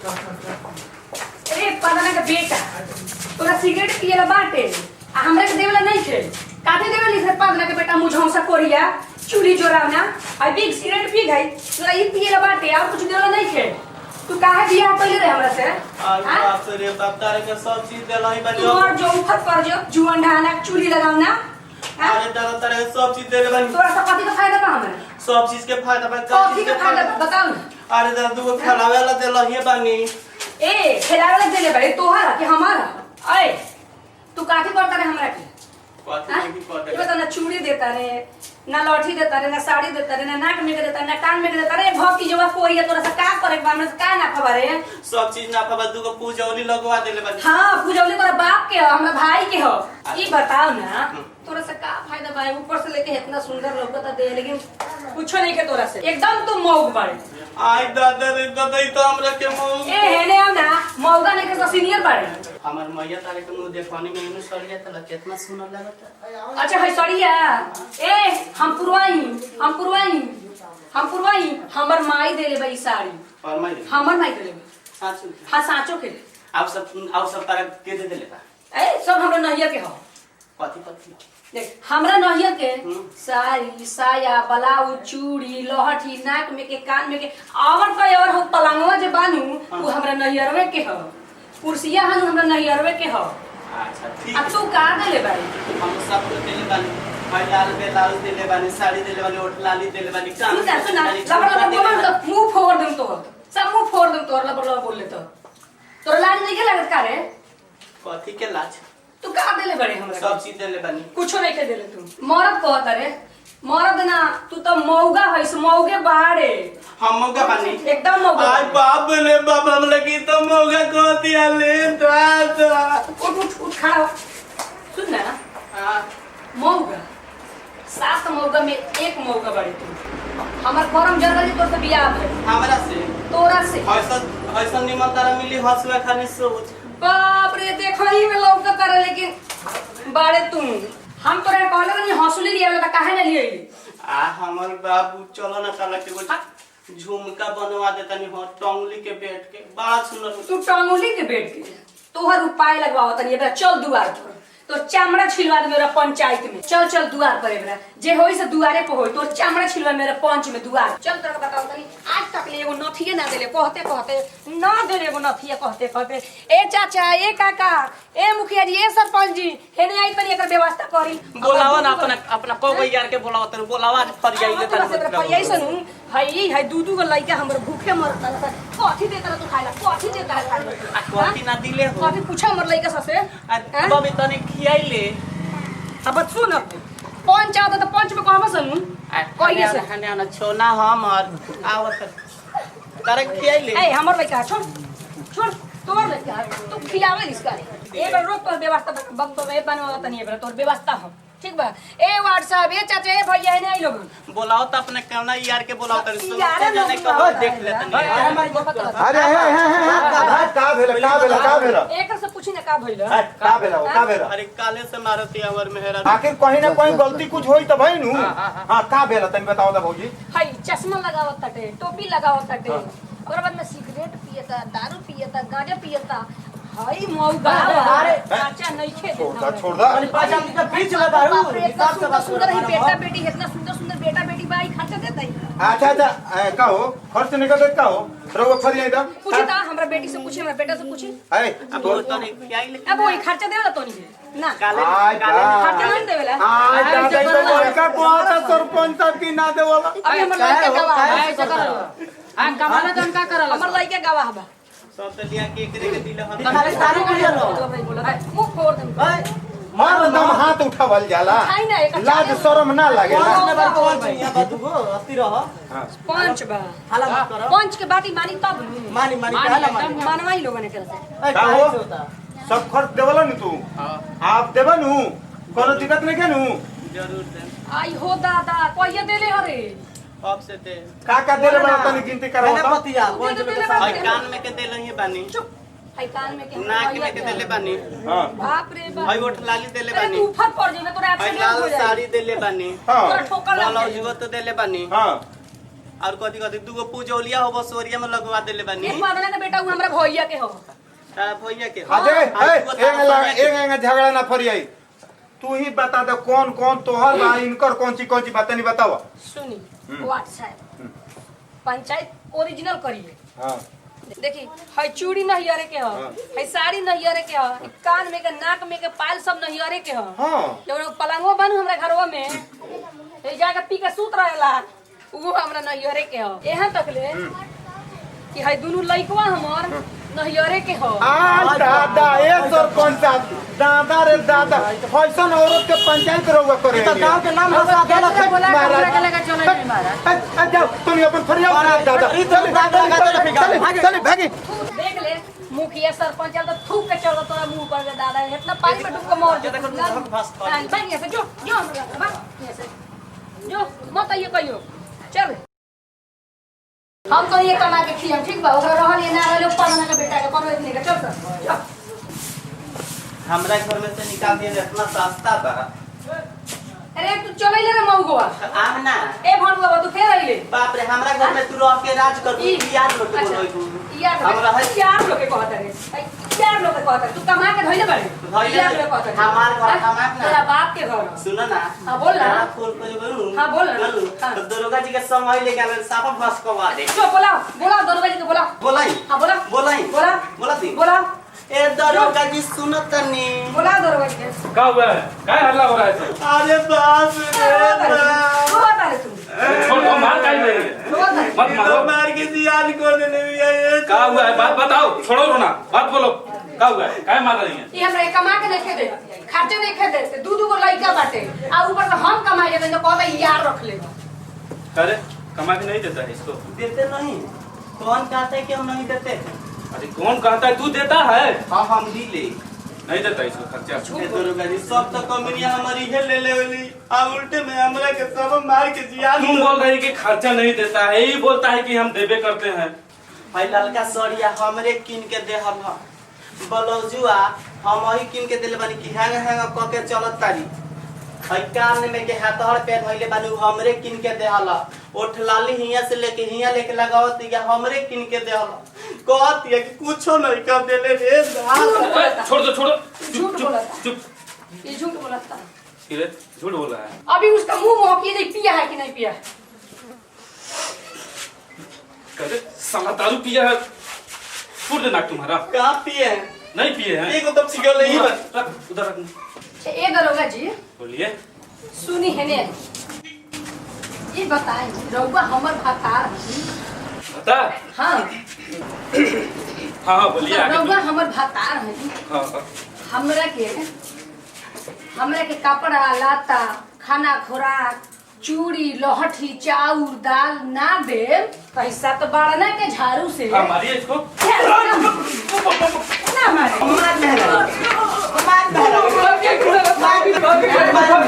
ए पदना के बेटा तोरा सिगरेट पिएला बाटे आ हमरा के देवला नहीं खे काथे देवला नहीं पदना के बेटा मुझौसा कोरिया चूड़ी जोरावना आ बिग सिगरेट पी गई तोरा ई पिएला बाटे और कुछ देवला नहीं खे तू काहे बियाह कइले रे हमरा से आज बाप से रे बाप तारे के सब चीज देला ही बानी तू और जो उफत कर जो जुवन ढाना चूड़ी लगावना अरे तारे के सब चीज देले बानी तोरा से कथि का फायदा बा हमरा सब चीज के फायदा बा कथि का फायदा बताओ ना अरे दादू को खिलावे वाला देला ही बानी ए खिलावे वाला देले बड़े तोहरा कि हमारा ए तू काठी करता रे हमरा के कथि नहीं ये करते बता ना चूड़ी देता रे ना लौठी देता रे ना साड़ी देता रे ना नाक में देता ना कान में देता रे भक्ति जो कोई है तोरा से का करे बा हमरा से का ना खबर है सब चीज ना पा दू को पूजौली लगवा देले बानी हां पूजौली तोरा बाप के हो हमरा भाई के हो ई बताओ ना तोरा से का फायदा बा ऊपर से लेके इतना सुंदर लौकता दे लेकिन कुछ नहीं के तोरा से एकदम तू मौग बाड़े आई दादा रे दादा तो हमरा के मुंह ए हेने आव ना मौगा नहीं के सीनियर बाड़े हमर मैया तारे के मुंह देखवानी में इनु सरिया तला कितना सुंदर लगता अच्छा है सड़िया ए हम पुरवाई हमर माई देले बई साड़ी और मैं हमर माई देले साचू हां साचो के आप सब तारे के दे देले बा ए सब हमरा नहिया के हो कथि देख हमरा नहिया के साड़ी साया ब्लाउज चूड़ी लहठी नाक में के कान में के और कोई और हो पलंगवा जे बानू वो हमरा नहियरवे के हो कुर्सिया हन हमरा नहियरवे के हो अच्छा ठीक अब तू का देले बाई हम सब को देले बानी भाई लाल ब्लाउज देले बानी साड़ी देले बानी ओठ लाली देले बानी कान सुन लबड़ बोल तो मुंह फोड़ दूं तो सब मुंह फोड़ दूं तोर लबड़ बोल ले तो तोर लाज नहीं के लागत का रे कथि के लाज तू का देले बड़े हमरा सब चीज देले बानी कुछो नहीं के देले तू मरद कहत रे मरद ना तू तो मौगा हइस मौगे बाड़े हम मौका बानी एकदम मौगा आज बाप रे बाप हम लगी तो मौका कहती ले दादा उठ खड़ा हो सुन ना हां मौगा 7 मौगा में एक मौगा बड़े तू हमर करम जरली तो से बियाह है हमरा से तोरा से ऐसा निमन तारा मिली हंसवे खाने सोच बाप रे देखई में लौका करे लेकिन बाड़े तू हम तोरा कहले नहीं हंसुली लिया वाला काहे न लिए आ हमर बाबू चलो ना ताला के झुमका बनवा देता नहीं हो टंगली के बैठ के बड़ा सुंदर तू टंगुली के बैठ के तोहर उपाय लगवाओ तनी एबरा चल दुआर पर तो चमड़ा छिलवा दे मेरा पंचायत में चल दुआर पर एबरा जे होई से दुआरे पे होई तो चमड़ा छिलवा मेरा पंच में दुआर चल तोरा बताओ तनी आज तक ले एगो नथिए ना देले कहते ना देले एगो नथिए कहते ए चाचा ए काका ए मुखिया जी ए सरपंच जी हेने आई तनी एकर व्यवस्था करी बोलावा ना अपना को यार के बोलावा तने बोलावा फरियाई ले तने फरियाई सुनु हई दूधू को लइका हमर भूखे मरता कथि देता तू खाइला कथि देता है कथि ना दिले हो कथि पूछा हमर लइका ससे बबी तने खियाई ले अब सुन पंच आता तो पंच में कहबा सुनु कहिए से खाने ना छोना हमर आवत तारे खियाई ले ए हमर लइका छोड़ तोर लइका तू खियावे इसका ए बार रोक तोर व्यवस्था बक तो ए बनवा तनी ए बार तोर व्यवस्था हो ठीक बा ए वार्ड साहब ए चाचा ए भैया ने आई लोग बोलाओ त अपने कहना यार के बोलाओ त सुनो जाने कहो देख लेतनी अरे का भेला एक से पूछी ना का भइल का भेला अरे काले से मारती हमर मेहरा आखिर कहीं ना कहीं गलती कुछ होई त भई नु हां का भेला तनी बताओ ना भौजी हई चश्मा लगावत ताटे टोपी लगावत ताटे और बाद में सिगरेट पियता दारू पियता गांजा पियता हई मौगा अरे चाचा नहीं खे छोड़ दा अरे पाचा के बीच में दारू हिसाब से सुंदर ही बेटा बेटी इतना सुंदर बेटा बेटी बाई खर्च देता है अच्छा का हो खर्च निकल देता हो रोग फरियाई दा पूछी ता हमरा बेटी से पूछी हमरा बेटा से पूछी ए अब तो नहीं खियाई ले अब वही खर्चा देवेला तो नहीं ना काले खर्चा नहीं देवेला दादा तो लड़का को सरपंच साहब की ना देवला अभी हमर लइका गवाह ऐसे करो हां गवाह जन का करला हमर लइका गवाह बा सब तो लिया के करे के दिल हम खाली दारू पी लो मुंह फोड़ दम मार दम हाथ उठावल जाला खाई ना एक लाज शर्म ना लागेला नंबर को भैया बादू गो अस्ती रह पंच बा हाला मत करो पंच के बात ही मानी तब मानी हाला मानी मानवाई लोगन ने करते का हो सब खर्च देवला नु तू आप देबा नु कोनो दिक्कत नहीं के नु जरूर दे आई हो दादा कोई देले हरे अब से ते का देले बड़ा तनी गिनती कराओ मैंने तो पतिया कौन से में भाई कान में के देल ही बानी चुप हई कान में के नाक में के देले बानी हां बाप रे बाप भाई ओठ लाली देले अरे बानी तू फट पड़ जाए तोरा भाई एक्सीडेंट लाल हो जाए साड़ी देले बानी हां तोरा ठोकर लग ब्लाउज जाए वो तो देले बानी हां और कथी कथी दूगो पूजौलिया हो बसोरिया में लगवा देले बानी एक बादना के बेटा उ हमरा भैया के हो तारा भैया के अजय एक झगड़ा ना फरियाई तू ही बता दे कौन कौन तोहर बा इनकर कौन सी बात नहीं बतावा सुनी व्हाट्सएप पंचायत ओरिजिनल करिए हां देखी है चूड़ी नहियरे के हो है साड़ी नहियरे के हो कान में के नाक में के पायल सब नहियरे के हो हां जब पलंगो बनू हमरा घरवा में ए जाके पी के सूत रहेला वो हमरा नहियरे के हो एहां तक ले कि है दुनु लइकवा हमर नहियरे के हो आ दादा ए सरपंच साहब दादा रे दादा फैशन औरत के पंचायत रहुआ करे तो गांव के नाम हंसा देला के बोला हमरा के लगा चले नहीं मारा जाओ तुम अपन फरियाद दादा चल भागी देख ले मुखिया सरपंच चल तो थूक के चलो तोरा मुंह पर के दादा इतना पानी में डूब के मर जो भाग से जो जो मत ये कहियो चल हम तो ये कमा के खियम ठीक बा ओकरा रहल ये ना रहल पलना के बेटा के कोनो इतने के चल सर हमरा घर में से निकाल दिए इतना सस्ता बा अरे तू चलैले रे मौगवा आम ना ए भणुआ तू फेर आइले बाप रे हमरा घर में तू रह के राज कर याद लोग के बोलई तू हमरा है यार लोग के कहत रे यार लोग के कहत तू कमा के धइले बारे यार लोग कहत हमार घर हमार ना तेरा बाप के घर सुनो ना हां बोल ना फोन पे बोलू हां बोल ना तो दरोगा जी के समय लेके आवे साफा फंस कवा दे जो बोला बोला दरोगा जी के बोला बोलाई हां बोला बोलाई बोला बोला दी बोला ए दरोगा जी सुनो तनी बोला दरोगा जी के क्या हुआ है? क्या हल्ला हो रहा है सब? अरे बाप रे बाप रोता रे तू छोड़ दो, मार काहे रही है? रोता रे मत मारो। मार के जियान कर देने भी है क्या हुआ है? बात बताओ, छोड़ो रोना, बात बोलो। क्या हुआ है? क्या मार रही है? ये हमरा कमा के नहीं दे खर्चे नहीं खे दे दू दू गो लइका बाटे आ ऊपर से हम कमाई देते तो कहबे यार रख ले अरे कमा के नहीं देता है इसको? देते नहीं कौन कहता है कि हम नहीं देते अरे कौन कहता है? तू देता है? हाँ हम दिले नहीं देता इसको खर्चा। ए दरोगा जी सब तो कंपनियां हमारी है ले लेवली आ उल्टे में हमरा के सब मार के जियान तुम बोल रही कि खर्चा नहीं देता है, यही बोलता है कि हम देबे करते हैं। भाई ललका सड़िया हमरे किन के देहल ह ब्लाउजुआ हम ही किन के देले बानी कि हैंग हैंग क के चलत तारी हई कान में के हाथहर पेन होइले बानी हमरे किन के देहल ओठ लाली हिया से लेके हिया लेके लगावत या हमरे किन के देहल कहत है कि कुछो नहीं कर देले रे छोड़ दो, छोड़ो। झूठ चुप, बोला चुप, चुप। ये झूठ बोलता किरे, झूठ बोल रहा है। अभी उसका मुंह मोकी नहीं पिया है कि नहीं पिया है कहते साला दारू पिया है। छोड़ देना तुम्हारा। कहां पिए हैं नहीं पिए हैं। एगो तब सिगल नहीं बन रख उधर रख। ए दरोगा जी बोलिए। सुनी है ने ये बताएं रउआ हमर भातार बता। हां हाँ बोलिए आगे। रउआ हमर भातार है हाँ हाँ। हमरा के कपड़ा लाता खाना खुराक चूड़ी लहठी चाउर दाल ना दे पैसा तो बाड़ना के झाड़ू से हाँ मारिए इसको। ना मारे मार